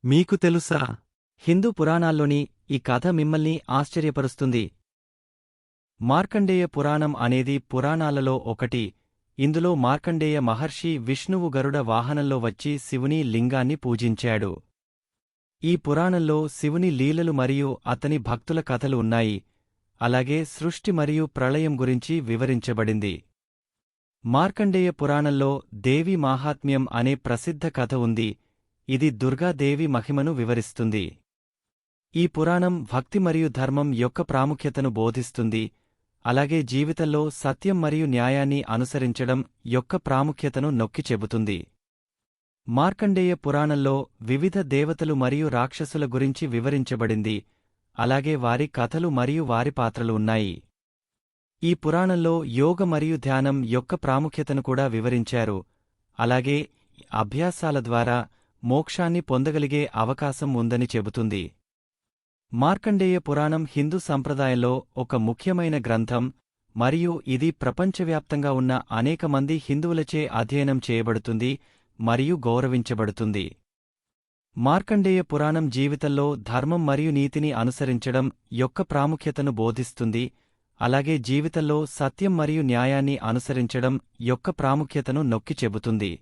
మీకు తెలుసా? హిందూ పురాణాల్లోని ఈ కథ మిమ్మల్ని ఆశ్చర్యపరుస్తుంది. మార్కండేయ పురాణం అనేది పురాణాలలో ఒకటి. ఇందులో మార్కండేయ మహర్షి విష్ణువు గరుడ వాహనంలో వచ్చి శివుని లింగాన్ని పూజించాడు. ఈ పురాణంలో శివుని లీలలు మరియు అతని భక్తుల కథలు ఉన్నాయి. అలాగే సృష్టి మరియు ప్రళయం గురించి వివరించబడింది. మార్కండేయ పురాణంలో దేవి మాహాత్మ్యం అనే ప్రసిద్ధ కథ ఉంది. ఇది దుర్గాదేవి మహిమను వివరిస్తుంది. ఈ పురాణం భక్తి మరియు ధర్మం యొక్క ప్రాముఖ్యతను బోధిస్తుంది. అలాగే జీవితంలో సత్యం మరియు న్యాయాన్ని అనుసరించడం యొక్క ప్రాముఖ్యతను నొక్కి చెబుతుంది. మార్కండేయ పురాణంలో వివిధ దేవతలు మరియు రాక్షసుల గురించి వివరించబడింది. అలాగే వారి కథలు మరియు వారి పాత్రలు ఉన్నాయి. ఈ పురాణంలో యోగ మరియు ధ్యానం యొక్క ప్రాముఖ్యతను కూడా వివరించారు. అలాగే అభ్యాసాల ద్వారా మోక్షాన్ని పొందగలిగే అవకాశం ఉందని చెబుతుంది. మార్కండేయ పురాణం హిందూ సంప్రదాయంలో ఒక ముఖ్యమైన గ్రంథం మరియు ఇది ప్రపంచవ్యాప్తంగా ఉన్న అనేక మంది హిందువులచే అధ్యయనం చేయబడుతుంది మరియు గౌరవించబడుతుంది. మార్కండేయ పురాణం జీవితంలో ధర్మం మరియు నీతిని అనుసరించడం యొక్క ప్రాముఖ్యతను బోధిస్తుంది. అలాగే జీవితంలో సత్యం మరియు న్యాయాన్ని అనుసరించడం యొక్క ప్రాముఖ్యతను నొక్కి చెబుతుంది.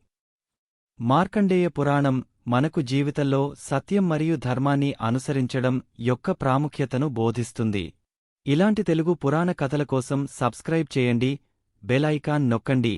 మార్కండేయ పురాణం మనకు జీవితంలో సత్యం మరియు ధర్మాన్ని అనుసరించడం యొక్క ప్రాముఖ్యతను బోధిస్తుంది. ఇలాంటి తెలుగు పురాణ కథల కోసం సబ్స్క్రైబ్ చేయండి, బెల్ ఐకాన్ నొక్కండి.